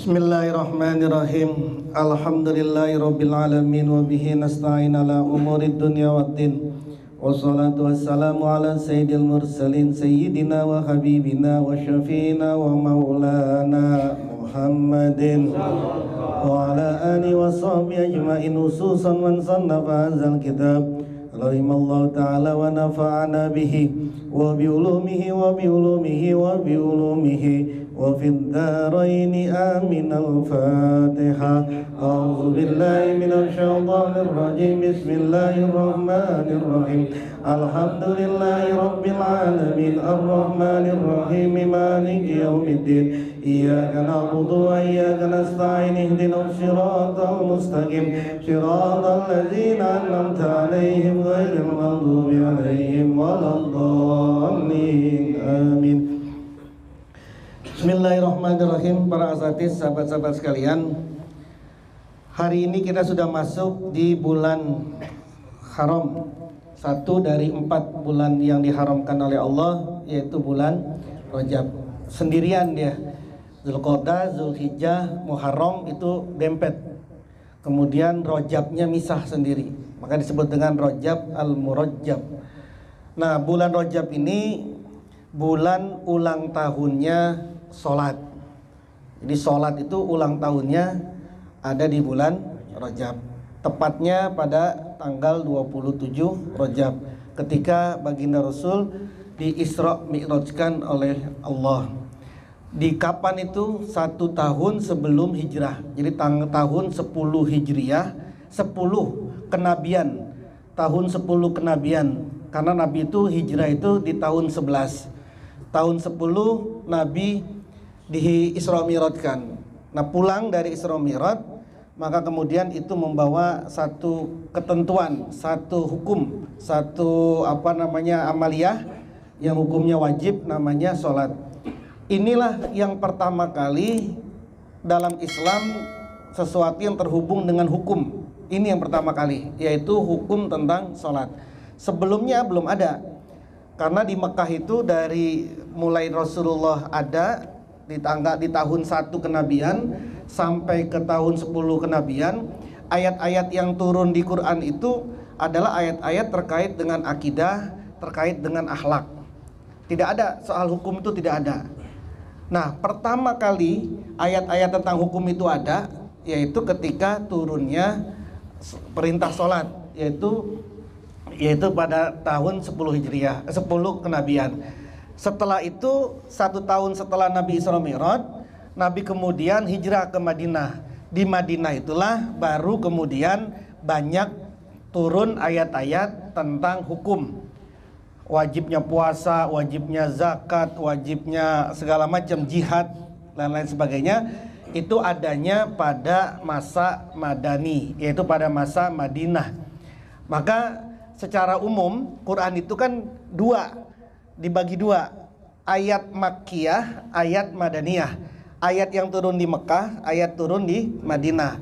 Bismillahirrahmanirrahim. Alhamdulillahirabbil alamin wa bihi nasta'in ala umurid dunya waddin. Wassalatu wassalamu ala sayyidil mursalin sayyidina wa habibina wa syafiina wa maulana Muhammadin wa ala alihi wa sahbihi ajma'in, khususan man sannafa hadzal kitab. Rahimallahu ta'ala wa nafa'ana bihi wa bi ulumihi wa bi ulumihi wa bi ulumihi wa fid dharaini amin. Al-Fatihah. A'udzu billahi minasy syaithanir rajim. Bismillahirrahmanirrahim. Alhamdulillahi rabbil alamin arrahmanir rahim maliki yaumiddin. Iyyaka na'budu wa iyyaka nasta'in. Ihdinas siratal mustaqim. Siratal ladzina an'amta 'alaihim ghairil maghdubi 'alaihim waladdallin. Amin. Bismillahirrahmanirrahim. Para asatidz, sahabat-sahabat sekalian, hari ini kita sudah masuk di bulan haram, satu dari 4 bulan yang diharamkan oleh Allah, yaitu bulan Rajab. Sendirian dia, Zulqa'dah, Zulhijjah, Muharram itu dempet. Kemudian Rajabnya misah sendiri, maka disebut dengan Rajab al-Murajjab. Nah, bulan Rajab ini bulan ulang tahunnya sholat. Jadi sholat itu ulang tahunnya ada di bulan Rajab, tepatnya pada tanggal 27 Rajab, ketika baginda Rasul di Isra Mi'rajkan oleh Allah. Di kapan itu? 1 tahun sebelum hijrah. Jadi tahun 10 hijriyah, 10 kenabian, tahun 10 kenabian. Karena Nabi itu hijrah itu di tahun 11. Tahun 10 Nabi di Isra Mi'rajkan. Nah, pulang dari Isra Mi'raj, maka kemudian itu membawa satu ketentuan, satu hukum, satu amaliyah yang hukumnya wajib, namanya sholat. Inilah yang pertama kali dalam Islam sesuatu yang terhubung dengan hukum. Ini yang pertama kali, yaitu hukum tentang sholat. Sebelumnya belum ada, karena di Mekah itu dari mulai Rasulullah ada di tahun 1 kenabian sampai ke tahun 10 kenabian, ayat-ayat yang turun di Quran itu adalah ayat-ayat terkait dengan akidah, terkait dengan akhlak. Tidak ada soal hukum, itu tidak ada. Nah, pertama kali ayat-ayat tentang hukum itu ada, yaitu ketika turunnya perintah sholat, yaitu pada tahun 10 Hijriah, 10 kenabian. Setelah itu, 1 tahun setelah Nabi Isra Mi'raj, Nabi kemudian hijrah ke Madinah. Di Madinah itulah baru kemudian banyak turun ayat-ayat tentang hukum. Wajibnya puasa, wajibnya zakat, wajibnya segala macam jihad, dan lain sebagainya. Itu adanya pada masa Madani, yaitu pada masa Madinah. Maka secara umum Quran itu kan dibagi dua, ayat Makkiyah, ayat Madaniyah. Ayat yang turun di Mekah, ayat turun di Madinah.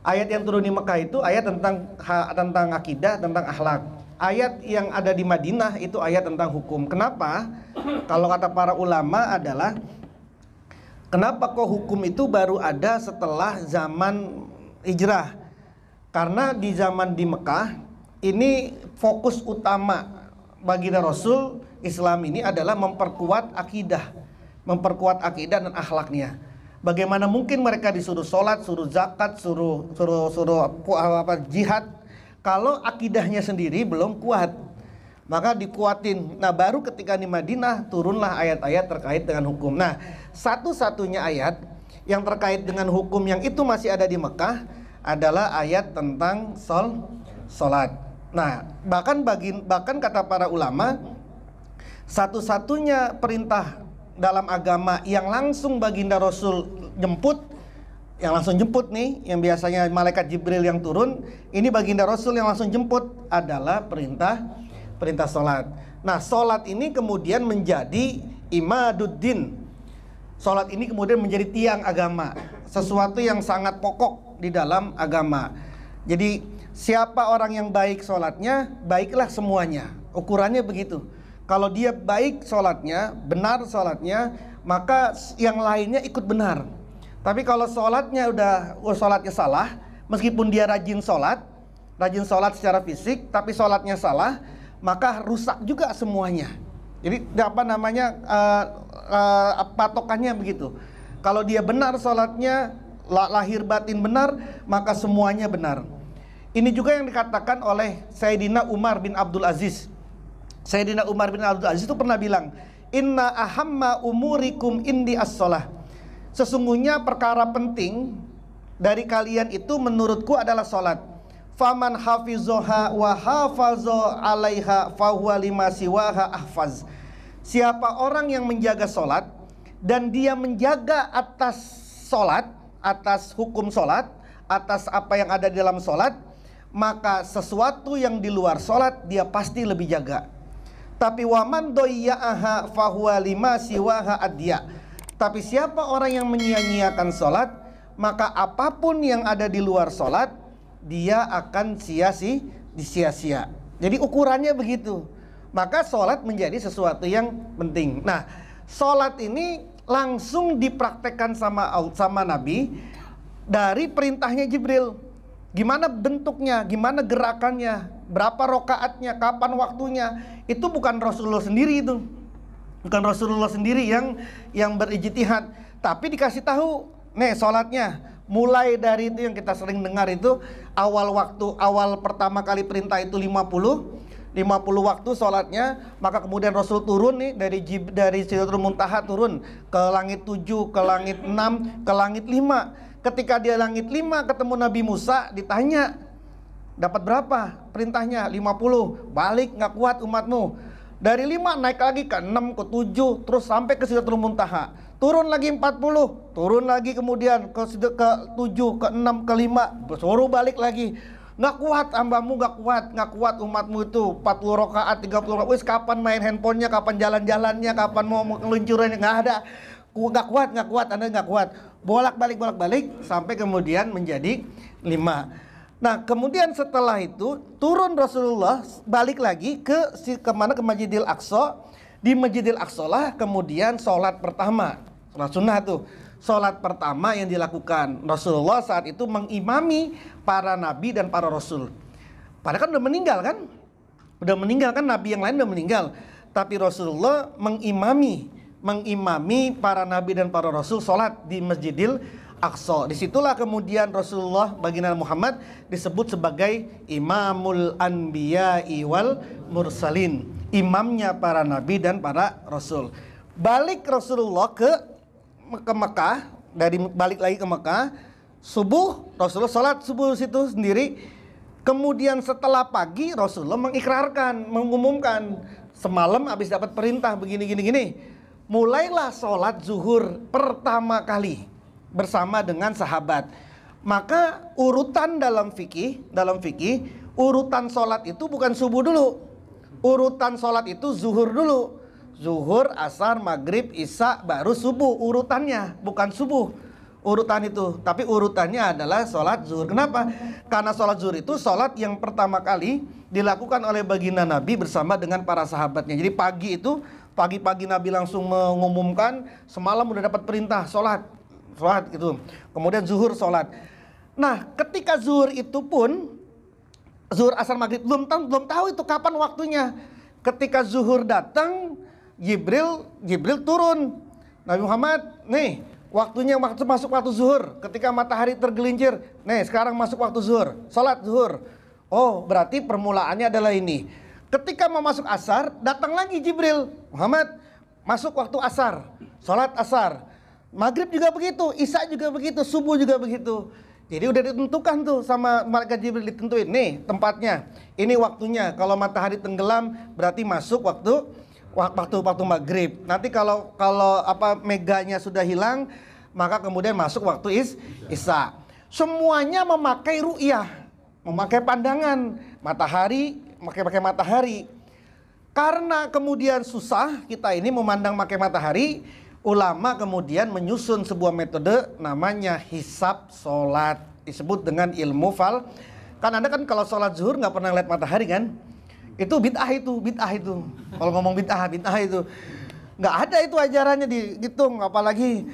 Ayat yang turun di Mekah itu ayat tentang akidah, tentang akhlak. Ayat yang ada di Madinah itu ayat tentang hukum. Kenapa? Kalau kata para ulama adalah, kenapa kok hukum itu baru ada setelah zaman hijrah? Karena di zaman di Mekah ini fokus utama baginda Rasul Islam ini adalah memperkuat akidah dan akhlaknya. Bagaimana mungkin mereka disuruh sholat, suruh zakat, suruh jihad, kalau akidahnya sendiri belum kuat? Maka dikuatin. Nah, baru ketika di Madinah turunlah ayat-ayat terkait dengan hukum. Nah, satu-satunya ayat yang terkait dengan hukum yang itu masih ada di Mekah adalah ayat tentang sholat. Nah, bahkan kata para ulama, satu-satunya perintah dalam agama yang langsung baginda Rasul jemput nih, yang biasanya malaikat Jibril yang turun, ini baginda Rasul yang langsung jemput, adalah perintah sholat. Nah, sholat ini kemudian menjadi imaduddin. Sholat ini kemudian menjadi tiang agama, sesuatu yang sangat pokok di dalam agama. Jadi siapa orang yang baik sholatnya, baiklah semuanya. Ukurannya begitu. Kalau dia baik sholatnya, benar sholatnya, maka yang lainnya ikut benar. Tapi kalau sholatnya sholatnya salah, meskipun dia rajin sholat secara fisik, tapi sholatnya salah, maka rusak juga semuanya. Jadi apa namanya patokannya begitu. Kalau dia benar sholatnya, lahir batin benar, maka semuanya benar. Ini juga yang dikatakan oleh Sayyidina Umar bin Abdul Aziz. Sayyidina Umar bin Abdul Aziz itu pernah bilang, inna ahamma umurikum indi as-sholah. Sesungguhnya perkara penting dari kalian itu menurutku adalah sholat. Faman hafizoha wa hafazo alaiha fahuwa lima siwaha ahfaz. Siapa orang yang menjaga sholat dan dia menjaga atas sholat, atas hukum sholat, atas apa yang ada di dalam sholat, maka sesuatu yang di luar sholat dia pasti lebih jaga. Tapi waman doyya'aha fahuwa lima siwaha adya. Tapi siapa orang yang menyia-nyiakan sholat, maka apapun yang ada di luar sholat dia akan sia-sia. Jadi ukurannya begitu. Maka sholat menjadi sesuatu yang penting. Nah, sholat ini langsung dipraktekkan sama Nabi dari perintahnya Jibril. Gimana bentuknya, gimana gerakannya, berapa rokaatnya, kapan waktunya, itu bukan Rasulullah sendiri itu. Bukan Rasulullah sendiri yang berijtihad, tapi dikasih tahu, nih sholatnya mulai dari itu yang kita sering dengar itu awal pertama kali perintah itu 50 waktu sholatnya, maka kemudian Rasul turun nih dari Sidratul Muntaha turun ke langit 7, ke langit 6, ke langit 5. Ketika dia langit 5 ketemu Nabi Musa, ditanya, dapat berapa perintahnya? 50, balik nggak kuat umatmu. Dari 5 naik lagi ke 6, ke 7, terus sampai ke Sidratul Muntaha. Turun lagi 40, turun lagi kemudian ke 7, ke 6, ke 5, suruh balik lagi. Nggak kuat hambamu, nggak kuat umatmu itu 40 rakaat, 30 rakaat. Wis kapan main handphonenya, kapan jalan-jalannya, kapan mau ngeluncurannya, nggak ada. Nggak kuat, Anda nggak kuat. Bolak-balik sampai kemudian menjadi 5. Nah, kemudian setelah itu turun Rasulullah balik lagi ke mana, ke Masjidil Aqsa. Di Masjidil Aqsa lah kemudian sholat pertama, sholat sunnah tuh. Sholat pertama yang dilakukan Rasulullah saat itu mengimami para nabi dan para rasul. Padahal kan udah meninggal kan, nabi yang lain udah meninggal. Tapi Rasulullah mengimami para nabi dan para rasul sholat di Masjidil Aqsa. Disitulah kemudian Rasulullah baginda Muhammad disebut sebagai Imamul Anbiya'i wal Mursalin, imamnya para nabi dan para rasul. Balik Rasulullah ke Mekah, balik lagi ke Mekah, subuh Rasulullah sholat subuh situ sendiri. Kemudian setelah pagi Rasulullah mengikrarkan, mengumumkan, semalam habis dapat perintah begini. Mulailah sholat zuhur pertama kali bersama dengan sahabat. Maka urutan dalam fikih, urutan sholat itu bukan subuh dulu. Urutan sholat itu zuhur dulu. Zuhur, asar, maghrib, isya, baru subuh. Urutannya bukan subuh urutan itu, tapi urutannya adalah sholat zuhur. Kenapa? Karena sholat zuhur itu sholat yang pertama kali dilakukan oleh baginda Nabi bersama dengan para sahabatnya. Jadi pagi Nabi langsung mengumumkan, semalam udah dapat perintah sholat gitu. Kemudian zuhur sholat. Nah, ketika zuhur itu pun zuhur, asar, maghrib belum tahu itu kapan waktunya. Ketika zuhur datang, Jibril turun. Nabi Muhammad, nih waktu masuk waktu zuhur. Ketika matahari tergelincir, nih sekarang masuk waktu zuhur, sholat zuhur. Oh, berarti permulaannya adalah ini. Ketika mau masuk asar, datang lagi Jibril. Muhammad, masuk waktu asar, sholat asar. Maghrib juga begitu, isya juga begitu, subuh juga begitu. Jadi udah ditentukan tuh sama malaikat Jibril, ditentuin nih tempatnya, ini waktunya. Kalau matahari tenggelam berarti masuk waktu maghrib. Nanti kalau meganya sudah hilang, maka kemudian masuk waktu isya. Semuanya memakai ru'yah, memakai pandangan matahari, pakai matahari. Karena kemudian susah kita ini memandang pakai matahari, ulama kemudian menyusun sebuah metode namanya hisab sholat, disebut dengan ilmu fal. Kan Anda kan kalau sholat zuhur nggak pernah lihat matahari kan? Itu bid'ah itu. Kalau ngomong bid'ah itu nggak ada itu ajarannya dihitung, apalagi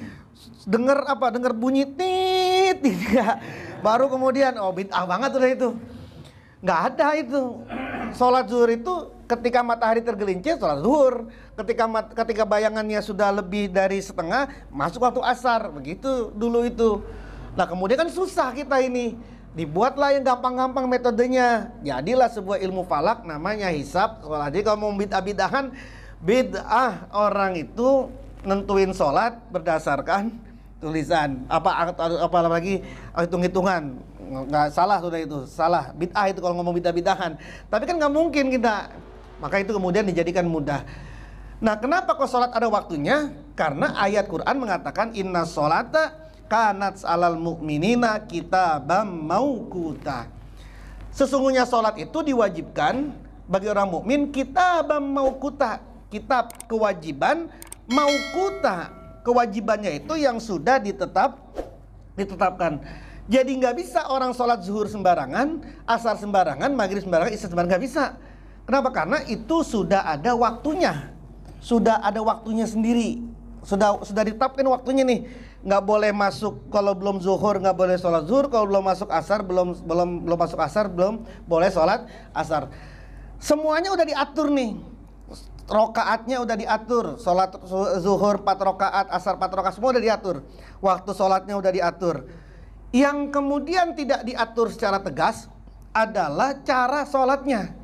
dengar bunyi tit ya. Baru kemudian bid'ah banget udah itu. Nggak ada itu. Sholat zuhur itu ketika matahari tergelincir sholat zuhur. Ketika bayangannya sudah lebih dari setengah masuk waktu asar. Begitu dulu itu. Nah kemudian kan susah kita ini. Dibuatlah yang gampang-gampang metodenya. Jadilah sebuah ilmu falak namanya hisab. Jadi kalau mau bid'ah-bid'ahan, bid'ah orang itu nentuin sholat berdasarkan tulisan. Apa lagi hitung-hitungan. Nggak salah sudah itu. Salah. Bid'ah itu kalau ngomong bid'ah-bid'ahan. Tapi kan nggak mungkin kita. Maka itu kemudian dijadikan mudah. Nah kenapa kok sholat ada waktunya? Karena ayat Quran mengatakan inna sholata kanat alal mu'minina kitabam mauquta. Sesungguhnya sholat itu diwajibkan bagi orang mukmin kitabam mauquta. Kitab kewajiban mauquta. Kewajibannya itu yang sudah ditetapkan. Jadi nggak bisa orang sholat zuhur sembarangan, asar sembarangan, maghrib sembarangan, isya sembarangan, nggak bisa. Kenapa? Karena itu sudah ada waktunya. Sudah ada waktunya sendiri. Sudah ditetapkan waktunya nih. Nggak boleh masuk kalau belum zuhur, nggak boleh sholat zuhur. Kalau belum masuk asar, belum masuk asar, belum boleh sholat asar. Semuanya udah diatur nih. Rokaatnya udah diatur. Sholat zuhur 4 rokaat, asar 4 rokaat, semua udah diatur. Waktu sholatnya udah diatur. Yang kemudian tidak diatur secara tegas adalah cara sholatnya.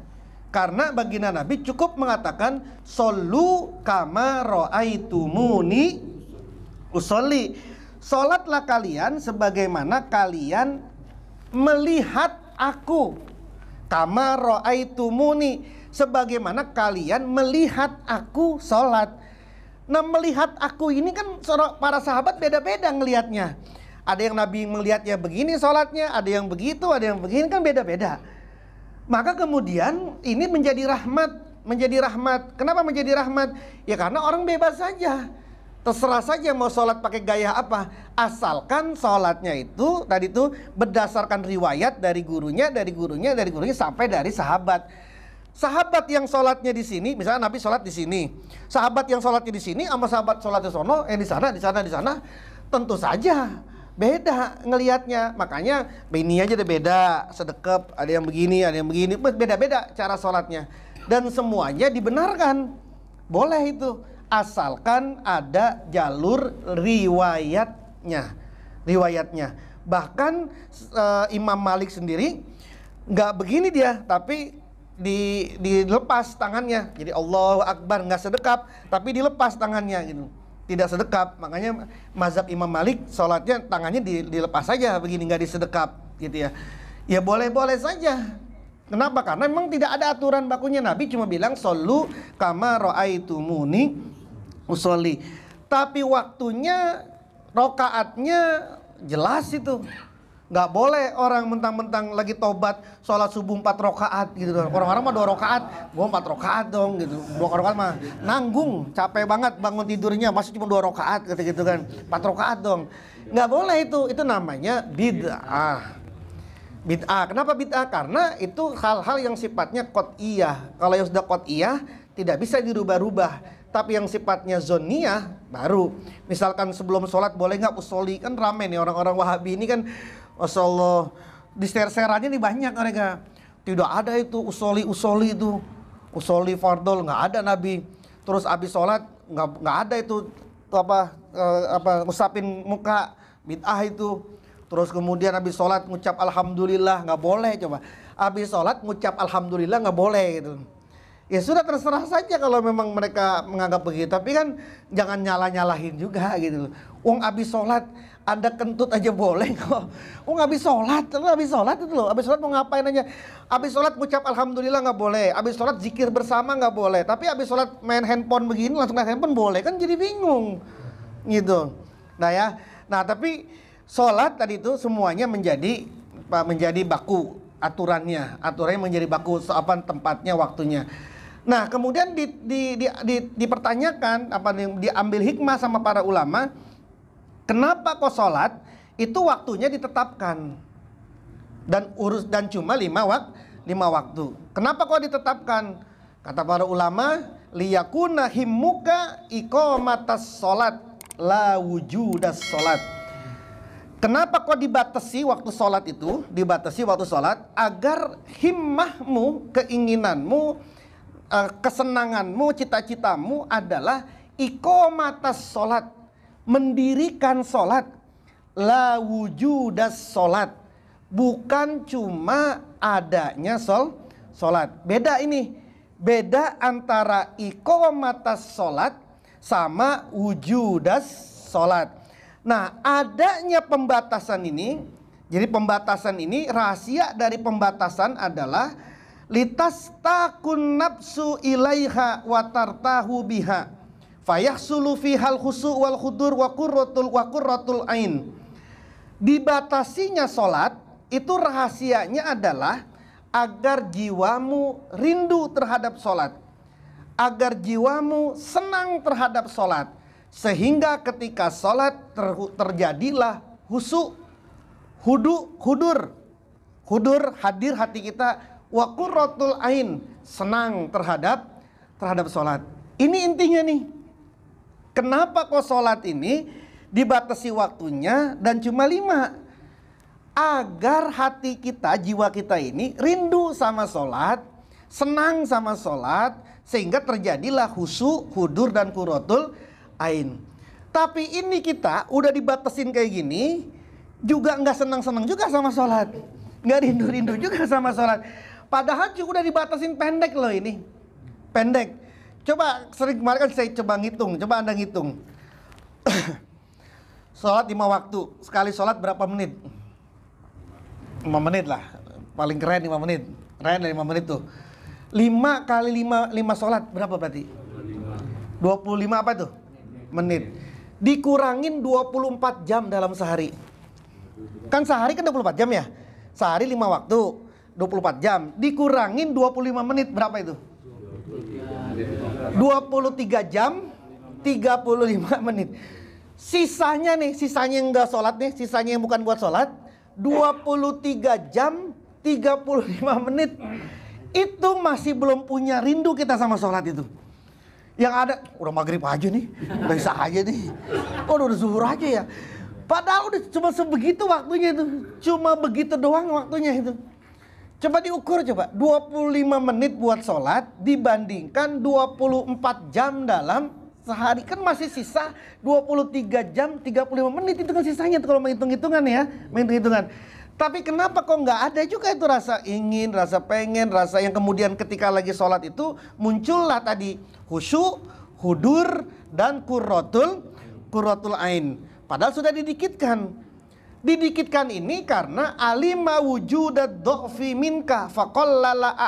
Karena baginda Nabi cukup mengatakan shollu kama ra'aitumuni usolli. Sholatlah kalian sebagaimana kalian melihat aku. Kama ra'aitumuni, sebagaimana kalian melihat aku sholat. Nah melihat aku ini kan para sahabat beda-beda ngelihatnya. Ada yang Nabi melihatnya begini sholatnya, ada yang begitu, ada yang begini, kan beda-beda. Maka kemudian ini menjadi rahmat. Kenapa menjadi rahmat? Ya karena orang bebas saja. Terserah saja mau sholat pakai gaya apa. Asalkan sholatnya itu tadi itu berdasarkan riwayat dari gurunya sampai dari sahabat. Sahabat yang sholatnya di sini, misalnya Nabi sholat di sini. Sahabat yang sholatnya di sini sama sahabat sholat di sono, di sana, tentu saja beda ngelihatnya. Makanya ini aja udah beda, sedekap, ada yang begini, beda-beda cara sholatnya. Dan semuanya dibenarkan. Boleh itu, asalkan ada jalur riwayatnya. Bahkan Imam Malik sendiri nggak begini dia, tapi dilepas tangannya. Jadi Allahu Akbar, nggak sedekap, tapi dilepas tangannya gitu. Tidak sedekap. Makanya mazhab Imam Malik sholatnya tangannya dilepas saja begini, nggak disedekap gitu ya. Ya boleh-boleh saja. Kenapa? Karena memang tidak ada aturan bakunya. Nabi cuma bilang shollu kama ra'aitumuni usolli. Tapi waktunya, rokaatnya jelas itu. Nggak boleh orang mentang-mentang lagi tobat sholat subuh 4 rokaat gitu. Orang-orang mah 2 rokaat, gua 4 rokaat dong gitu. 2 rokaat mah nanggung, capek banget bangun tidurnya, masih cuma 2 rokaat gitu kan. 4 rokaat dong. Nggak boleh itu namanya bid'ah. Kenapa bid'ah? Karena itu hal-hal yang sifatnya qot'iyah. Kalau yang sudah qot'iyah tidak bisa dirubah-rubah. Tapi yang sifatnya zoniyah baru. Misalkan sebelum sholat boleh nggak usolli? Kan rame nih orang-orang Wahabi ini kan, Masya Allah, di serannya nih banyak mereka. Tidak ada itu usolli itu. Usolli fardol nggak ada Nabi. Terus abis sholat nggak ada itu ngusapin muka, bid'ah itu. Terus kemudian habis sholat ngucap alhamdulillah, nggak boleh coba. Habis sholat ngucap alhamdulillah nggak boleh gitu. Ya sudah, terserah saja kalau memang mereka menganggap begitu. Tapi kan jangan nyalah-nyalahin juga gitu. Wong habis sholat Anda kentut aja boleh kok. Wong habis sholat itu loh. Habis sholat mau ngapain aja. Habis sholat ngucap alhamdulillah nggak boleh. Habis sholat zikir bersama nggak boleh. Tapi habis sholat main handphone begini langsung main handphone boleh, kan jadi bingung gitu. Nah tapi sholat tadi itu semuanya menjadi baku aturannya menjadi baku tempatnya, waktunya. Nah kemudian dipertanyakan diambil hikmah sama para ulama, kenapa kok sholat itu waktunya ditetapkan dan cuma 5 waktu. Kenapa kok ditetapkan? Kata para ulama, liyakuna himmuka iqamatas sholat. la wujudas sholat. Kenapa kok dibatasi waktu sholat itu? Dibatasi waktu sholat agar himmahmu, keinginanmu, kesenanganmu, cita-citamu adalah iqomatas sholat, mendirikan sholat, la wujudas sholat, bukan cuma adanya sholat. Beda ini, beda antara iqomatas sholat sama wujudas sholat. Nah, adanya pembatasan ini, jadi pembatasan ini, rahasia dari pembatasan adalah litas takun nafsu ilaiha wa tartahu biha fayahsulu fihal khusu wal khudur wa qurratul ain. Dibatasinya sholat itu rahasianya adalah agar jiwamu rindu terhadap sholat, agar jiwamu senang terhadap sholat, sehingga ketika sholat terjadilah hudur hadir hati kita, wa qurratul ain, senang terhadap sholat. Ini intinya nih. Kenapa kok sholat ini dibatasi waktunya dan cuma 5? Agar hati kita, jiwa kita ini rindu sama sholat, senang sama sholat, sehingga terjadilah hudur dan qurratul ain. Tapi ini kita udah dibatasin kayak gini, juga nggak senang-senang juga sama sholat, nggak rindu-rindu juga sama sholat. Padahal juga udah dibatasin pendek loh ini, pendek. Coba sering kemarin kan saya coba ngitung, coba Anda ngitung. Sholat 5 waktu, sekali sholat berapa menit? 5 menit lah, paling keren 5 menit. Keren dari 5 menit tuh. 5 kali 5 sholat berapa berarti? 25 apa tuh? Menit. Dikurangin 24 jam dalam sehari. Kan sehari kan 24 jam ya? Sehari 5 waktu, 24 jam. Dikurangin 25 menit berapa itu? 23 jam 35 menit. Sisanya nih, sisanya yang enggak sholat nih, sisanya yang bukan buat sholat, 23 jam 35 menit. Itu masih belum punya rindu kita sama sholat itu. Yang ada, udah maghrib aja nih, udah isya aja nih, udah zuhur aja ya. Padahal udah cuma sebegitu waktunya itu, cuma begitu doang waktunya itu. Coba diukur coba, 25 menit buat sholat dibandingkan 24 jam dalam sehari. Kan masih sisa 23 jam 35 menit itu kan sisanya tuh kalau menghitung-hitungan ya, menghitung-hitungan. Tapi kenapa kok nggak ada juga itu rasa ingin, rasa pengen, rasa yang kemudian ketika lagi sholat itu muncullah tadi khusyuk, hudur, dan qurratul ain. Padahal sudah didikitkan. Didikitkan ini karena alima wujudad dha'fi minka faqallala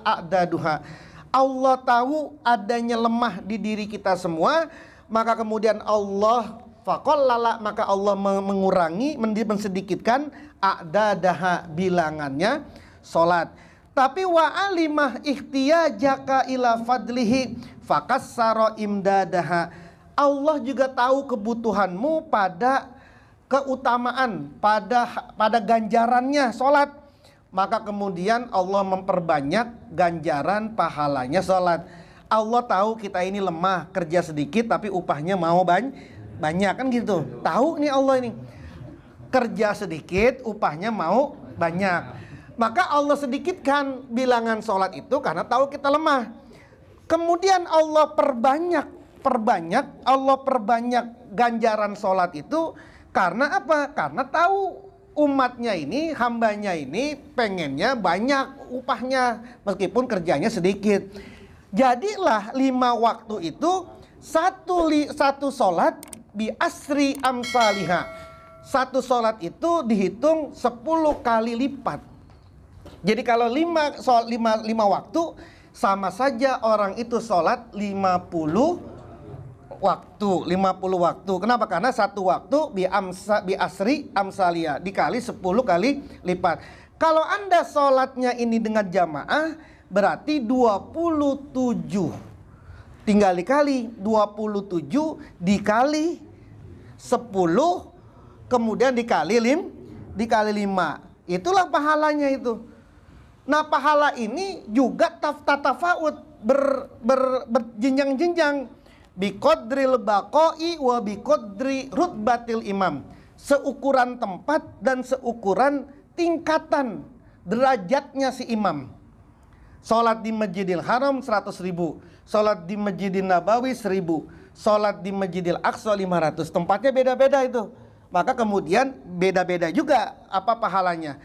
a'daduha. Allah tahu adanya lemah di diri kita semua, maka kemudian Allah faqallala, maka Allah mengurangi, mensedikitkan a'dadaha, bilangannya sholat. Tapi wa alimah ikhtiyajaka ila fadlihi fakassara imdadaha. Allah juga tahu kebutuhanmu pada keutamaan, pada ganjarannya sholat. Maka kemudian Allah memperbanyak ganjaran pahalanya sholat. Allah tahu kita ini lemah, kerja sedikit tapi upahnya mau banyak kan gitu. Tahu nih Allah ini kerja sedikit upahnya mau banyak. Maka Allah sedikitkan bilangan sholat itu karena tahu kita lemah. Kemudian Allah perbanyak ganjaran sholat itu karena apa? Karena tahu umatnya ini, hambanya ini pengennya banyak upahnya meskipun kerjanya sedikit. Jadilah 5 waktu itu satu sholat bi asri amsaliha. Satu sholat itu dihitung 10 kali lipat. Jadi kalau 5 waktu sama saja orang itu sholat 50 waktu. Kenapa? Karena satu waktu bi asri amsalia dikali 10 kali lipat. Kalau Anda sholatnya ini dengan jamaah berarti 27. Tinggal dikali 27 dikali 10 kemudian dikali 5. Itulah pahalanya itu. Nah, pahala ini juga tatafawut berjenjang-jenjang. biqadril baqai wa biqadri rutbatil imam. Seukuran tempat dan seukuran tingkatan derajatnya si imam. Sholat di Masjidil Haram 100.000, sholat di Masjidil Nabawi 1.000, sholat di Masjidil Aqsa 500. Tempatnya beda-beda itu. Maka kemudian beda-beda juga apa pahalanya.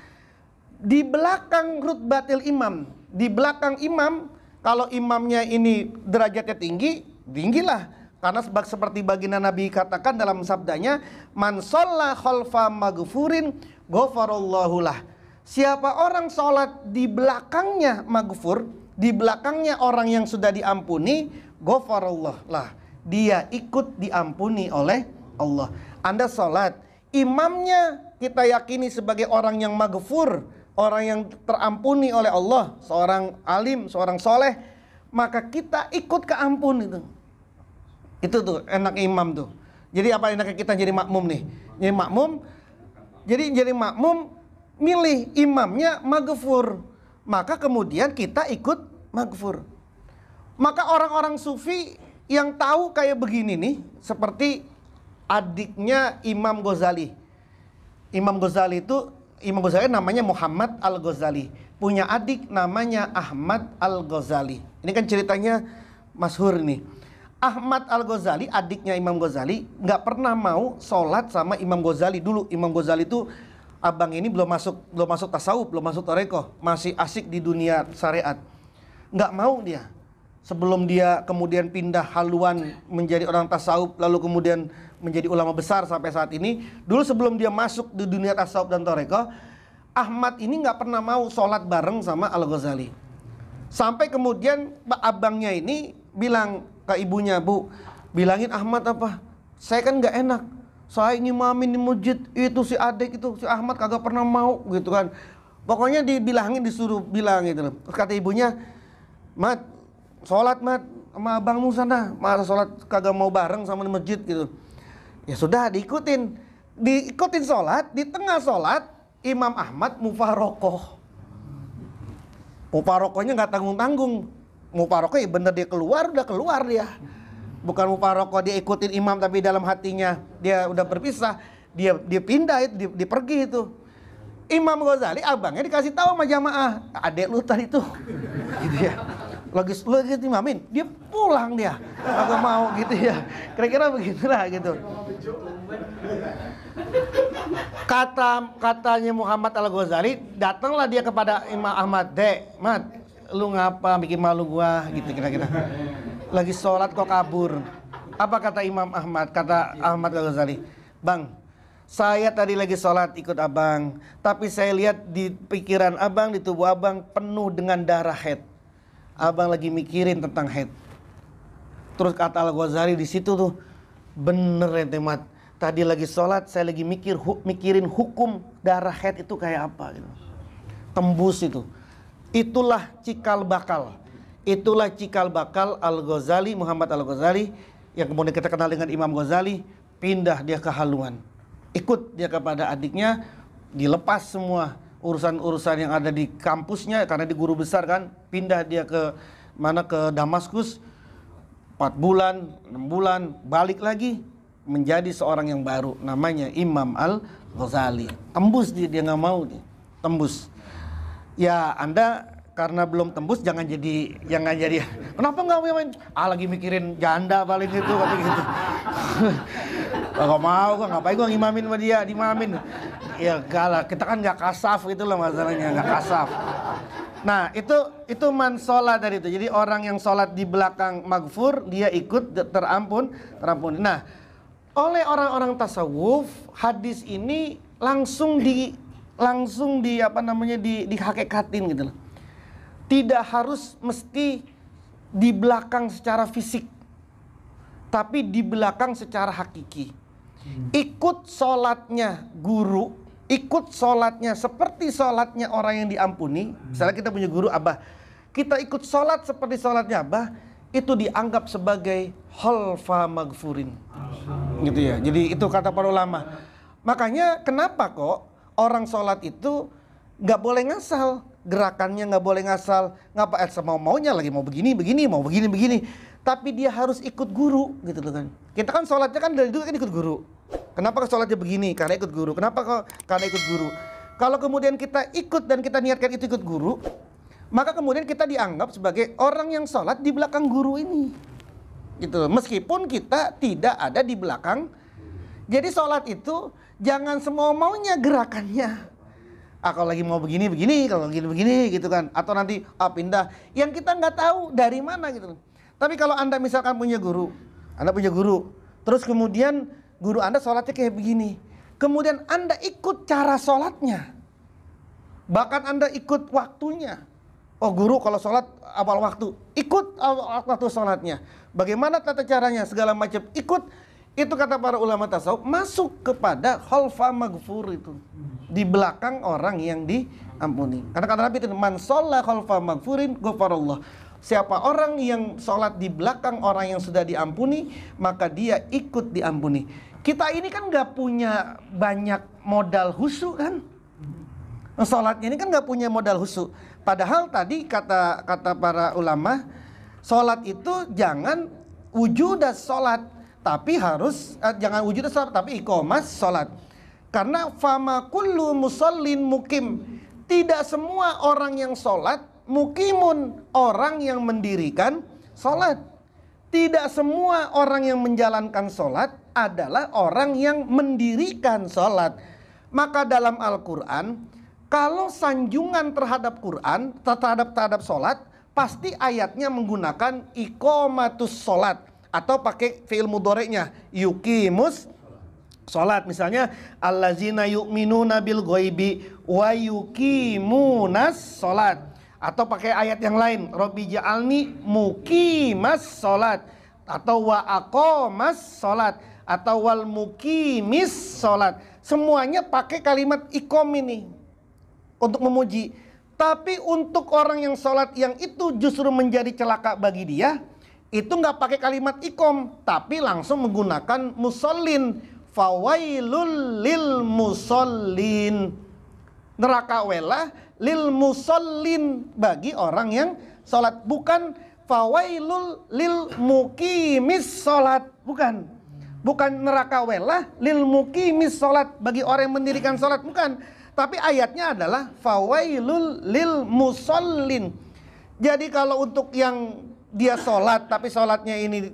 Di belakang rutbatil imam, di belakang imam, kalau imamnya ini derajatnya tinggi, tinggilah. Karena seperti baginda Nabi katakan dalam sabdanya, man shalla khalfa maghfurin ghafarallahu lah. Siapa orang sholat di belakangnya maghfur, di belakangnya orang yang sudah diampuni, ghafarallah lah, dia ikut diampuni oleh Allah. Anda sholat, imamnya kita yakini sebagai orang yang maghfur, orang yang terampuni oleh Allah, seorang alim, seorang soleh, maka kita ikut ke ampun itu. Itu tuh enak imam tuh. Jadi apa enaknya kita jadi makmum nih? Jadi makmum milih imamnya maghfur, maka kemudian kita ikut maghfur. Maka orang-orang sufi yang tahu kayak begini nih, seperti adiknya Imam Ghazali. Imam Ghazali namanya Muhammad Al-Ghazali, punya adik namanya Ahmad Al-Ghazali. Ini kan ceritanya masyhur nih. Ahmad Al-Ghazali, adiknya Imam Ghazali, nggak pernah mau sholat sama Imam Ghazali dulu. Imam Ghazali itu abang ini belum masuk tasawuf, belum masuk tarekoh, masih asik di dunia syariat. Nggak mau dia. Sebelum dia kemudian pindah haluan menjadi orang tasawuf, lalu kemudian menjadi ulama besar sampai saat ini. Dulu sebelum dia masuk di dunia tasawuf dan tarekoh, Ahmad ini nggak pernah mau sholat bareng sama Al-Ghazali. Sampai kemudian abangnya ini bilang ke ibunya, Bu, bilangin Ahmad apa? Saya kan nggak enak, saya ngimamin di masjid, itu si adik itu, si Ahmad kagak pernah mau gitu kan. Pokoknya dibilangin, disuruh bilang gitu loh. Terus kata ibunya, Mat, sholat Mat sama abangmu sana, masa sholat kagak mau bareng sama di masjid gitu. Ya sudah, diikutin sholat. Di tengah sholat Imam Ahmad mufarokoh. Mufarokohnya nggak tanggung-tanggung. Mufarokoh ya bener dia keluar, udah keluar dia. Bukan mufarokoh dia ikutin imam tapi dalam hatinya dia udah berpisah. Dia pindah itu, dia pergi itu. Imam Ghazali abangnya dikasih tahu sama jamaah, adek lu tadi tuh gitu ya, lagi imamin, dia pulang, dia agak mau gitu ya. Kira-kira begitulah gitu. Katanya Muhammad Al-Ghazali, datanglah dia kepada Imam Ahmad, Dek, Mat, lu ngapa bikin malu gua gitu kira-kira. Lagi sholat kok kabur. Apa kata Imam Ahmad? Kata Ahmad Al-Ghazali, Bang, saya tadi lagi sholat ikut abang, tapi saya lihat di pikiran abang, di tubuh abang penuh dengan darah haid. Abang lagi mikirin tentang haid. Terus kata Al-Ghazali di situ tuh, bener ya Mat. Tadi lagi sholat, saya lagi mikirin hukum darah haid itu kayak apa gitu. Tembus itu. Itulah cikal bakal. Itulah cikal bakal Al-Ghazali, Muhammad Al-Ghazali, yang kemudian kita kenal dengan Imam Ghazali. Pindah dia ke haluan, ikut dia kepada adiknya, dilepas semua urusan-urusan yang ada di kampusnya karena di guru besar kan. Pindah dia ke Damaskus 4 bulan, 6 bulan, balik lagi menjadi seorang yang baru, namanya Imam Al-Ghazali. Tembus dia nggak mau, dia tembus. Ya Anda karena belum tembus jangan jadi kenapa nggak main? Lagi mikirin janda paling itu kata gitu. Gak mau, ngapain gua ngimamin sama dia, dimamin. Ya galah, kita kan nggak kasaf gitu loh masalahnya, nggak kasaf. Nah itu man sholat dari itu. Jadi orang yang sholat di belakang maghfur, dia ikut terampun. Nah, oleh orang-orang tasawuf, hadis ini langsung dihakikatin gitu loh. Tidak harus mesti di belakang secara fisik, tapi di belakang secara hakiki. Ikut sholatnya guru, ikut sholatnya seperti sholatnya orang yang diampuni. Misalnya kita punya guru Abah, kita ikut sholat seperti sholatnya Abah, itu dianggap sebagai khalfa maghfurin, gitu ya. Jadi itu kata para ulama. Makanya kenapa kok orang sholat itu nggak boleh ngasal, gerakannya nggak boleh ngasal, sama maunya lagi, mau begini, mau begini. Tapi dia harus ikut guru gitu loh kan. Kita kan sholatnya kan dari dulu kan ikut guru. Kenapa sholatnya begini? Karena ikut guru. Kenapa kok? Karena ikut guru. Kalau kemudian kita ikut dan kita niatkan itu ikut guru, maka kemudian kita dianggap sebagai orang yang sholat di belakang guru ini. Gitu loh. Meskipun kita tidak ada di belakang. Jadi sholat itu jangan semau maunya gerakannya. Kalau lagi mau begini, kalau begini gitu kan. Atau nanti pindah. Yang kita nggak tahu dari mana gitu. Tapi kalau Anda misalkan punya guru, terus kemudian guru Anda sholatnya kayak begini. Kemudian Anda ikut cara sholatnya. Bahkan Anda ikut waktunya. Oh, guru kalau sholat awal waktu, ikut awal waktu sholatnya. Bagaimana tata caranya, segala macam ikut. Itu kata para ulama tasawuf masuk kepada khalfa maghfur itu. Di belakang orang yang diampuni. Karena kata Nabi itu man shalla khalfa maghfurin ghafarallah. Siapa orang yang sholat di belakang orang yang sudah diampuni, maka dia ikut diampuni. Kita ini kan gak punya banyak modal khusyuk kan. Sholatnya ini kan gak punya modal khusyuk. Padahal tadi kata para ulama, sholat itu jangan wujudas sholat, tapi harus jangan wujudas sholat, tapi iqamas sholat. Karena fama kullu musallin mukim. Tidak semua orang yang sholat mukimun, orang yang mendirikan sholat. Tidak semua orang yang menjalankan sholat adalah orang yang mendirikan sholat. Maka dalam Al-Quran, kalau sanjungan terhadap Quran, terhadap sholat, pasti ayatnya menggunakan iqamatus sholat. Atau pakai fi'il mudhari'nya yuqimus sholat. Misalnya allazina yu'minuna bil ghaibi wa yuqimunas sholat. Atau pakai ayat yang lain, Rabbi ja'alni muqimas sholat. Atau wa aqamas sholat. Atau wal muqimis sholat. Semuanya pakai kalimat iqam ini untuk memuji. Tapi untuk orang yang sholat yang itu justru menjadi celaka bagi dia, itu nggak pakai kalimat iqam, tapi langsung menggunakan musallin. Fawailul lil musallin. Neraka welah lil musallin, bagi orang yang sholat. Bukan fawailul lil muqimis sholat. Bukan neraka welah lil muqimis sholat, bagi orang yang mendirikan sholat. Bukan. Tapi ayatnya adalah fawailul lil musallin. Jadi kalau untuk yang dia sholat tapi sholatnya ini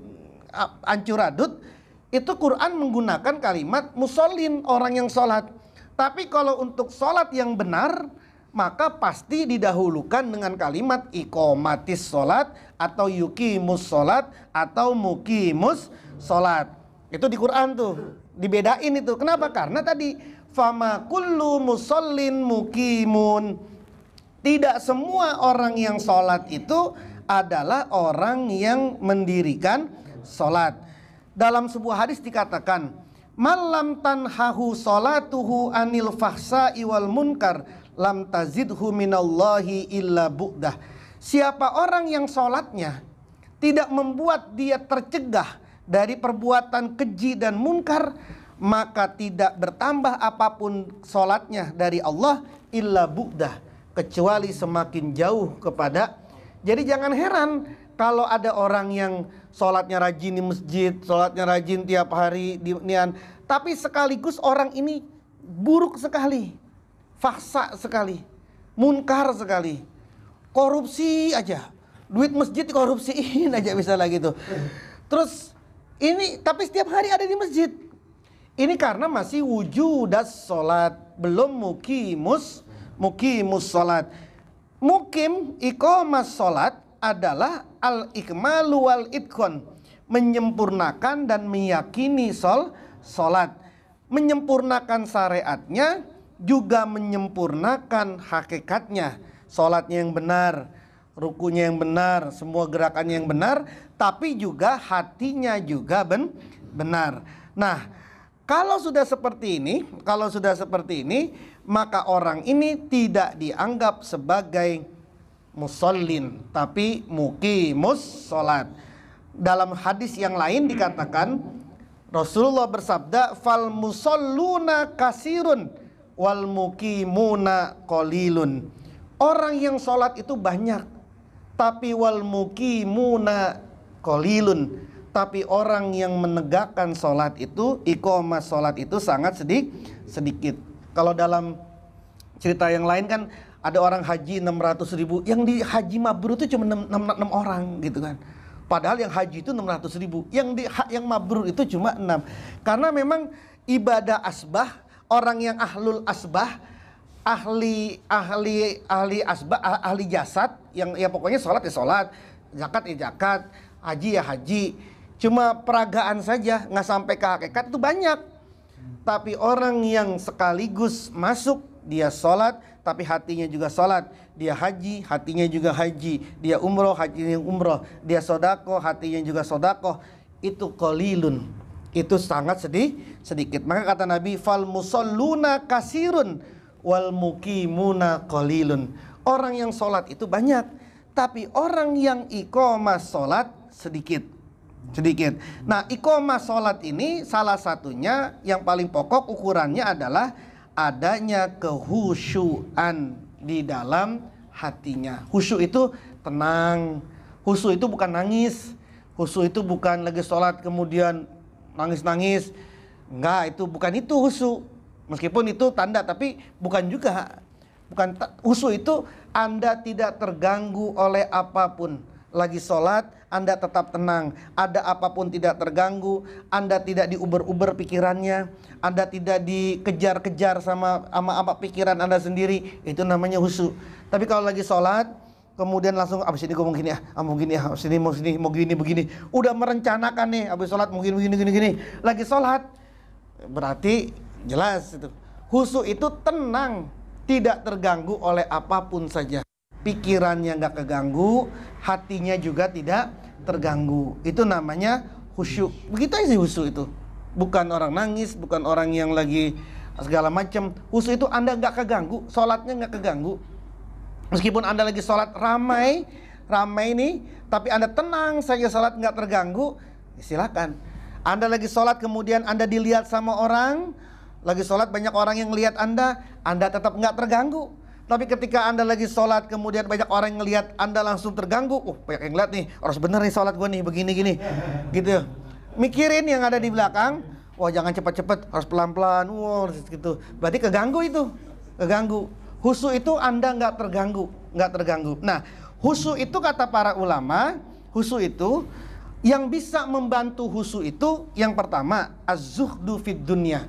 ancur adut, itu Quran menggunakan kalimat musallin, orang yang sholat. Tapi kalau untuk sholat yang benar, maka pasti didahulukan dengan kalimat iqamatis sholat, atau yuqimus sholat, atau muqimus sholat. Itu di Quran tuh dibedain itu. Kenapa? Karena tadi fama kullu musallin muqimun. Tidak semua orang yang sholat itu adalah orang yang mendirikan sholat. Dalam sebuah hadis dikatakan, malam tanhahu sholatuhu anil fahsa'i wal munkar lam tazidhu minallahi illa bu'dah. Siapa orang yang sholatnya tidak membuat dia tercegah dari perbuatan keji dan munkar, maka tidak bertambah apapun sholatnya dari Allah illa bu'dah, kecuali semakin jauh kepada. Jadi jangan heran kalau ada orang yang sholatnya rajin di masjid, sholatnya rajin tiap hari di nian, tapi sekaligus orang ini buruk sekali, fahsa sekali, munkar sekali, korupsi aja, duit masjid dikorupsiin aja misalnya gitu. Terus ini tapi setiap hari ada di masjid. Ini karena masih wujudas sholat, belum muqimus sholat. Mukim iqamas sholat adalah al-ikmalu wal itqan, menyempurnakan dan meyakini sholat. Menyempurnakan syariatnya, juga menyempurnakan hakikatnya. Sholatnya yang benar, rukunya yang benar, semua gerakannya yang benar, tapi juga hatinya juga benar. Nah, kalau sudah seperti ini, maka orang ini tidak dianggap sebagai musallin, tapi muqimus sholat. Dalam hadis yang lain dikatakan, Rasulullah bersabda, fal musalluna kasirun wal muqimuna qalilun. Orang yang sholat itu banyak, tapi wal muqimuna qalilun. Tapi orang yang menegakkan sholat itu, iqamah sholat itu sangat sedikit. Kalau dalam cerita yang lain kan ada orang haji 600.000, yang di haji mabrur itu cuma 6 orang gitu kan. Padahal yang haji itu 600.000, yang mabrur itu cuma 6. Karena memang ibadah asbah, orang yang ahlul asbah, ahli asbah, ahli jasad, yang ya pokoknya sholat ya sholat, zakat ya zakat, haji ya haji. Cuma peragaan saja, nggak sampai ke hakikat itu banyak. Tapi orang yang sekaligus masuk, dia sholat tapi hatinya juga sholat, dia haji, hatinya juga haji, dia umroh, hatinya umroh, dia sodako, hatinya juga sodako, itu qalilun, itu sangat sedikit. Maka kata Nabi, fal musalluna kasirun wal muqimuna qalilun. Orang yang sholat itu banyak, tapi orang yang iqamah sholat sedikit. Nah, iqamah sholat ini salah satunya yang paling pokok ukurannya adalah adanya kehusyuan di dalam hatinya. Khusyuk itu tenang. Khusyuk itu bukan nangis. Khusyuk itu bukan lagi sholat kemudian nangis-nangis. Enggak, itu bukan itu khusyuk. Meskipun itu tanda, tapi bukan juga. Khusyuk itu Anda tidak terganggu oleh apapun. Lagi sholat, Anda tetap tenang. Ada apapun tidak terganggu. Anda tidak diuber-uber pikirannya. Anda tidak dikejar-kejar sama apa pikiran Anda sendiri. Itu namanya khusyuk. Tapi kalau lagi sholat, kemudian langsung abis ini gue mau gini ya, mau gini ya, abis ini mau gini begini. Udah merencanakan nih, abis sholat mau gini. Lagi sholat, berarti jelas itu. Khusyuk itu tenang, tidak terganggu oleh apapun saja. Pikirannya nggak keganggu, hatinya juga tidak terganggu. Itu namanya khusyuk. Begitu aja sih khusyuk itu. Bukan orang nangis, bukan orang yang lagi segala macam. Khusyuk itu Anda nggak keganggu, sholatnya nggak keganggu. Meskipun Anda lagi sholat ramai nih, tapi Anda tenang saja sholat nggak terganggu, silakan. Anda lagi sholat kemudian Anda dilihat sama orang, lagi sholat banyak orang yang lihat Anda tetap nggak terganggu. Tapi ketika Anda lagi sholat kemudian banyak orang yang ngelihat Anda langsung terganggu. Banyak yang lihat nih, harus bener nih sholat gue nih, begini-gini gitu. Mikirin yang ada di belakang. Wah, jangan cepat-cepat, harus pelan-pelan. Wah, gitu. Berarti keganggu itu. Keganggu. Khusyuk itu Anda nggak terganggu. Nah, khusyuk itu kata para ulama, khusyuk itu yang bisa membantu khusyuk itu yang pertama az-zuhdu fid dunya.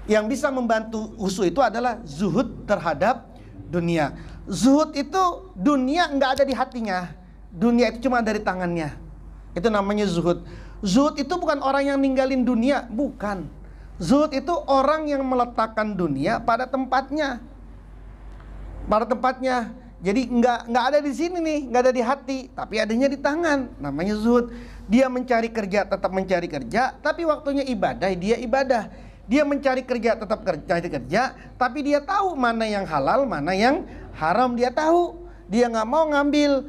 Yang bisa membantu khusyuk itu adalah zuhud terhadap dunia. Zuhud itu dunia nggak ada di hatinya. Dunia itu cuma ada di tangannya. Itu namanya zuhud. Zuhud itu bukan orang yang ninggalin dunia, bukan. Zuhud itu orang yang meletakkan dunia pada tempatnya. Jadi nggak ada di sini nih, nggak ada di hati, tapi adanya di tangan. Namanya zuhud. Dia mencari kerja, tetap mencari kerja, tapi waktunya ibadah, dia ibadah. Dia mencari kerja, tetap cari kerja, tapi dia tahu mana yang halal, mana yang haram, dia tahu. Dia nggak mau ngambil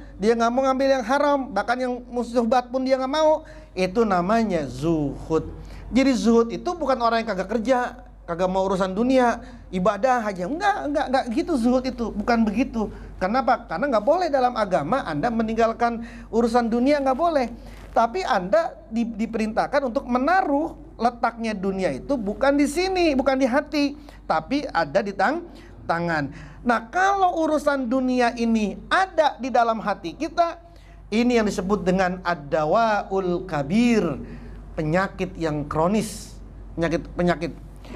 yang haram, bahkan yang musyubat pun dia nggak mau. Itu namanya zuhud. Jadi zuhud itu bukan orang yang kagak kerja, kagak mau urusan dunia, ibadah aja. Enggak gitu zuhud itu, bukan begitu. Kenapa? Karena nggak boleh dalam agama Anda meninggalkan urusan dunia, nggak boleh. Tapi Anda diperintahkan untuk menaruh letaknya dunia itu bukan di sini, bukan di hati, tapi ada di tangan. Nah, kalau urusan dunia ini ada di dalam hati kita, ini yang disebut dengan ad-dawaul kabir, penyakit yang kronis, penyakit.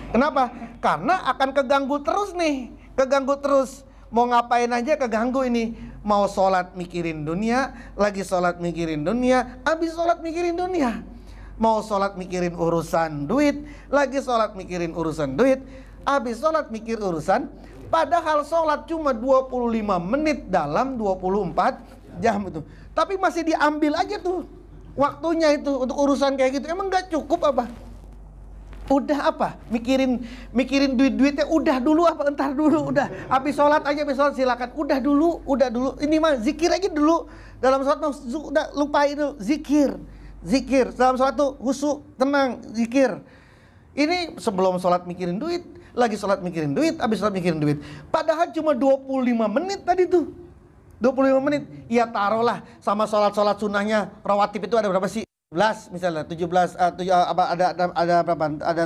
Kenapa? Karena akan keganggu terus nih, keganggu terus. Mau ngapain aja keganggu ini. Mau sholat mikirin dunia, lagi sholat mikirin dunia, habis sholat mikirin dunia. Mau sholat mikirin urusan duit, lagi sholat mikirin urusan duit, habis sholat mikir urusan. Padahal sholat cuma 25 menit dalam 24 jam itu. Tapi masih diambil aja tuh waktunya itu untuk urusan kayak gitu. Emang gak cukup apa? Udah apa? Mikirin duitnya udah dulu apa? Entar dulu udah. Habis sholat silakan. Udah dulu. Ini mah zikir aja dulu. Dalam sholat udah lupa itu zikir. Dalam sholat tuh khusyuk, tenang, zikir. Ini sebelum sholat mikirin duit, lagi sholat mikirin duit, habis sholat mikirin duit. Padahal cuma 25 menit tadi tuh. 25 menit. Ya taruhlah sama sholat-sholat sunnahnya rawatib itu ada berapa sih? 17 misalnya, 17 ada berapa? Ada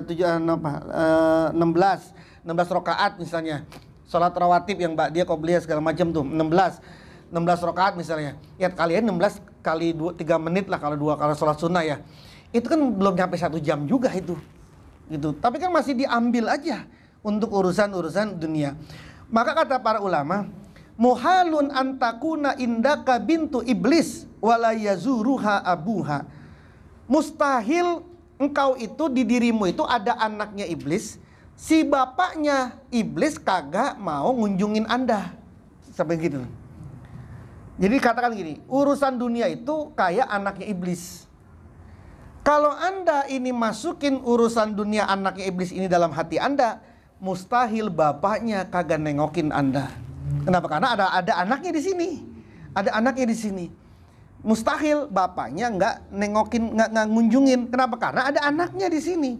16 rakaat misalnya. Sholat rawatib yang dia qobliyah segala macam tuh 16 rakaat misalnya. Ya kalian 16 kali 3 menit lah kalau sholat sunnah ya. Itu kan belum nyampe 1 jam juga itu. Gitu. Tapi kan masih diambil aja untuk urusan-urusan dunia. Maka kata para ulama, muhalun antakuna indaka bintu iblis wala yazuruha abuha. Mustahil engkau itu di dirimu itu ada anaknya iblis, si bapaknya iblis kagak mau ngunjungin Anda. Sampai gitu. Jadi katakan gini, urusan dunia itu kayak anaknya iblis. Kalau Anda ini masukin urusan dunia anaknya iblis ini dalam hati Anda, mustahil bapaknya kagak nengokin Anda. Kenapa? Karena ada anaknya di sini. Ada anaknya di sini. Mustahil bapaknya nggak nengokin, nggak ngunjungin. Kenapa? Karena ada anaknya di sini.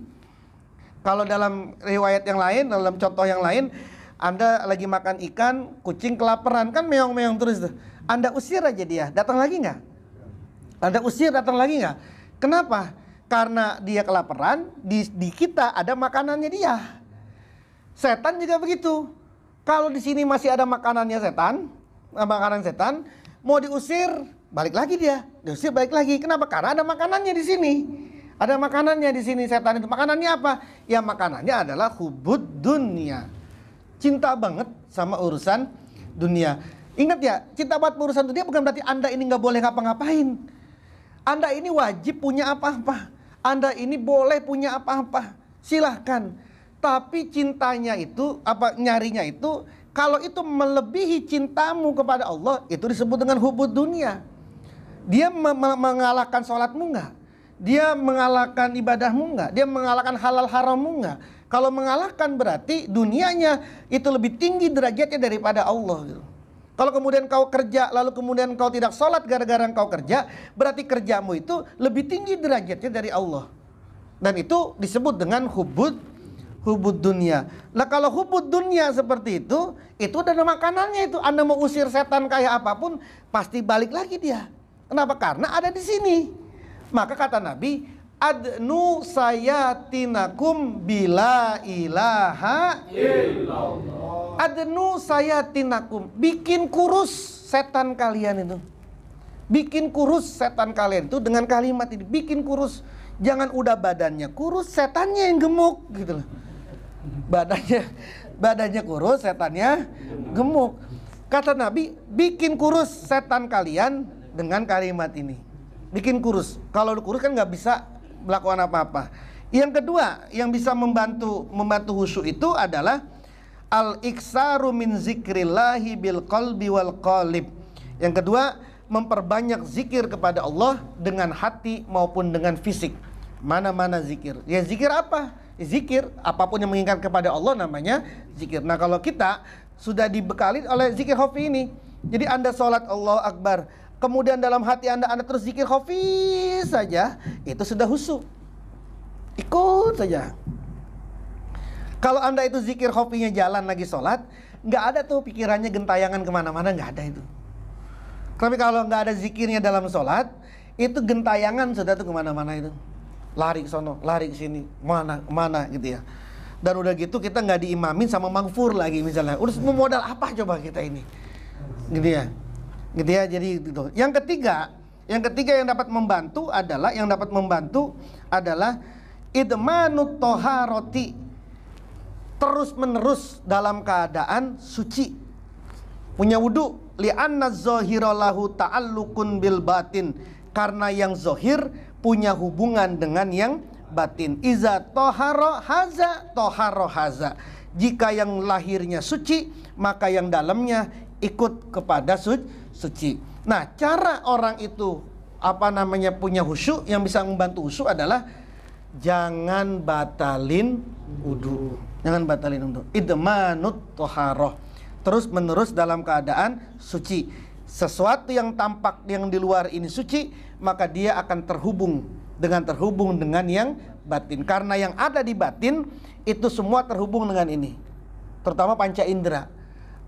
Kalau dalam riwayat yang lain, dalam contoh yang lain, Anda lagi makan ikan, kucing kelaparan, kan meong-meong terus tuh. Anda usir aja dia, datang lagi nggak? Anda usir, datang lagi nggak? Kenapa? Karena dia kelaparan, di kita ada makanannya dia. Setan juga begitu. Kalau di sini masih ada makanannya setan, makanan setan, mau diusir, balik lagi dia. Diusir balik lagi. Kenapa? Karena ada makanannya di sini. Ada makanannya di sini setan itu. Makanannya apa? Ya makanannya adalah hubud dunia. Cinta banget sama urusan dunia. Ingat ya, cinta banget urusan dunia bukan berarti Anda ini nggak boleh ngapa-ngapain. Anda ini wajib punya apa-apa. Anda ini boleh punya apa-apa. Silahkan. Tapi cintanya itu, nyarinya itu, kalau itu melebihi cintamu kepada Allah, itu disebut dengan hubud dunia. Dia mengalahkan sholatmu enggak? Dia mengalahkan ibadahmu enggak? Dia mengalahkan halal harammu enggak? Kalau mengalahkan berarti dunianya itu lebih tinggi derajatnya daripada Allah gitu. Kalau kemudian kau kerja, lalu kemudian kau tidak sholat gara-gara kau kerja, berarti kerjamu itu lebih tinggi derajatnya dari Allah. Dan itu disebut dengan hubud dunia. Nah kalau hubud dunia seperti itu ada makanannya itu. Anda mau usir setan kayak apapun, pasti balik lagi dia. Kenapa? Karena ada di sini. Maka kata Nabi, adnu sayatinakum bila ilaha illallah. Adnu sayatinakum, bikin kurus setan kalian itu. Bikin kurus setan kalian itu dengan kalimat ini, bikin kurus. Jangan udah badannya kurus, setannya yang gemuk gitu loh. Badannya kurus, setannya gemuk. Kata Nabi, bikin kurus setan kalian dengan kalimat ini. Bikin kurus. Kalau kurus kan nggak bisa melakukan apa-apa. Yang kedua, yang bisa membantu khusyuk itu adalah al-iksaru min zikrillahi bil qalbi wal qalib. Yang kedua, memperbanyak zikir kepada Allah dengan hati maupun dengan fisik. Mana-mana zikir. Ya zikir apa? Zikir apapun yang mengingat kepada Allah namanya zikir. Nah kalau kita sudah dibekali oleh zikir khafi ini, jadi Anda sholat Allahu Akbar, kemudian dalam hati Anda terus zikir khafi saja, itu sudah khusyuk. Ikut saja. Kalau Anda itu zikir khafinya jalan lagi sholat, nggak ada tuh pikirannya gentayangan kemana-mana, nggak ada itu. Tapi kalau nggak ada zikirnya dalam sholat, itu gentayangan sudah tuh kemana-mana itu. Lari ke sono, lari ke sini, mana gitu ya. Dan udah gitu kita nggak diimamin sama maghfur lagi misalnya. Udah modal apa coba kita ini, gitu ya. Gitu ya. Jadi gitu. Yang ketiga yang dapat membantu adalah idmanut toharoti, terus menerus dalam keadaan suci, punya wudu. Li'anna zahira lahu ta'allukun bil batin, karena yang zahir punya hubungan dengan yang batin. Iza toharo haza, jika yang lahirnya suci, maka yang dalamnya ikut kepada suci. Nah, cara orang itu punya khusyuk, yang bisa membantu khusyuk adalah jangan batalin wudu. Jangan batalin wudu. Idmanut toharoh, terus menerus dalam keadaan suci. Sesuatu yang tampak yang di luar ini suci, maka dia akan terhubung dengan yang batin. Karena yang ada di batin itu semua terhubung dengan ini, terutama panca indera.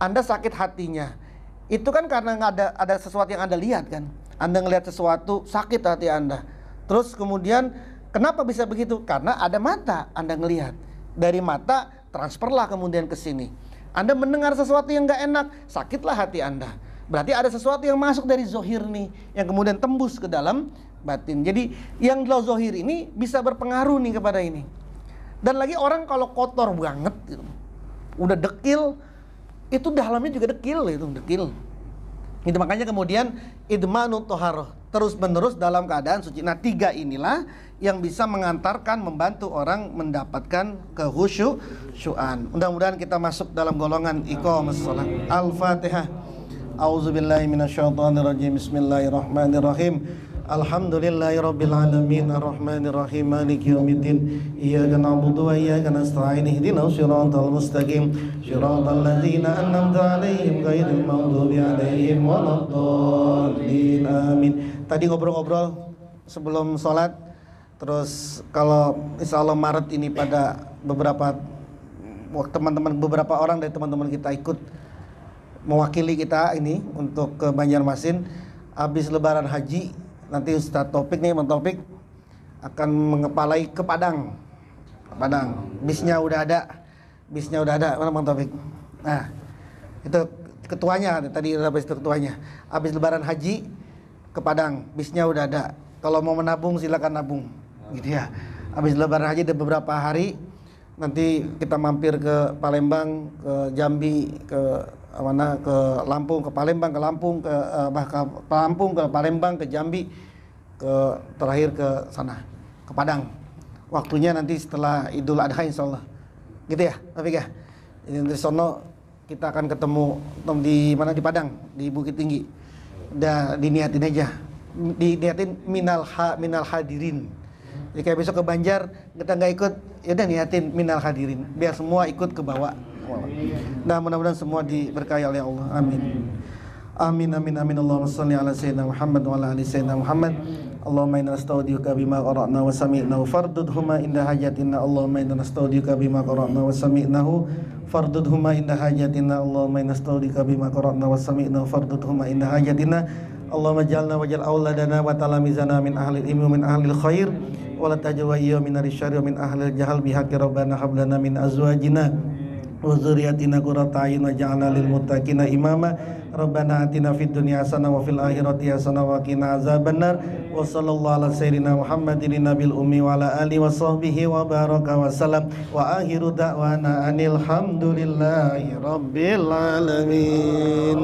Anda sakit hatinya, itu kan karena ada sesuatu yang Anda lihat kan. Anda ngelihat sesuatu, sakit hati Anda. Terus kemudian kenapa bisa begitu? Karena ada mata, Anda ngelihat. Dari mata transferlah kemudian ke sini. Anda mendengar sesuatu yang gak enak, sakitlah hati Anda. Berarti ada sesuatu yang masuk dari zohir nih, yang kemudian tembus ke dalam batin. Jadi yang di zohir ini bisa berpengaruh nih kepada ini. Dan lagi orang kalau kotor banget gitu, udah dekil, itu dalamnya juga dekil, itu dekil. Itu makanya kemudian idmanut toharoh, terus menerus dalam keadaan suci. Nah 3 inilah yang bisa mengantarkan, membantu orang mendapatkan kehusyuan. Mudah-mudahan kita masuk dalam golongan iqamas shalah. Al-Fatihah. A'udzubillahi minasyaitonirrajim. Bismillahirrahmanirrahim. Alhamdulillahirabbil alamin arrahmanir rahim maliki yaumiddin iyyaka na'budu wa iyyaka nasta'in ihdinas siratal mustaqim siratal ladzina an'amta 'alaihim ghairil maghdubi 'alaihim waladdallin amin. Tadi ngobrol-ngobrol sebelum sholat, terus kalau insyaallah Maret ini pada beberapa teman-teman, beberapa orang dari teman-teman kita ikut mewakili kita ini untuk ke Banjarmasin habis lebaran haji. Nanti Ustaz Taufik nih, Bang Taufik akan mengepalai ke Padang. Bisnya udah ada, mana Bang Taufik? Nah, itu ketuanya, tadi habis itu ketuanya. Habis lebaran haji ke Padang, bisnya udah ada. Kalau mau menabung silakan nabung, gitu ya. Habis lebaran haji ada beberapa hari, nanti kita mampir ke Palembang, ke Jambi, ke mana, ke Lampung, ke Palembang, ke Lampung, ke Lampung, ke Palembang, ke Jambi, ke terakhir ke sana, ke Padang. Waktunya nanti setelah Idul Adha insyaallah. Gitu ya, Taufik ya. Jadi dari sono kita akan ketemu di mana, di Padang, di Bukit Tinggi. Udah diniatin aja. Diniatin minal hadirin. Jadi kayak besok ke Banjar kita nggak ikut, ya udah niatin minal hadirin, biar semua ikut ke bawah. Nah mudah-mudahan semua diberkahi oleh Allah. Amin. Amin amin amin. Allahumma shalli ala sayyidina Muhammad wa ala ali sayyidina Muhammad. Allahumma inna nastaudiuka bima qara'na wa sami'nahu fardudhuma inda hajatina. Allahumma inna nastaudiuka bima qara'na wa sami'nahu fardudhuma inda hajatina. Allahumma inna nastaudiuka bima qara'na wa sami'nahu fardudhuma inda hajatina. Allahumma jalna wa jal auladana wa talamizana min ahlil ilmi wa min ahlil khair wa la tajwa iya min arysyari wa min ahlil jahal bihaqqi rabbana hablana min azwajina wa dzurriyyatina qurrata a'yun waj'alna lil muttaqina imama. Rabbana atina fid dunya hasanah wa fil akhirati hasanah wa qina azabannar. Wa sallallahu ala sayyidina Muhammadin nabil ummi wa ala alihi wa sahbihi wa baraka wa salam. Wa akhiru da'wana anil hamdulillahi rabbil alamin.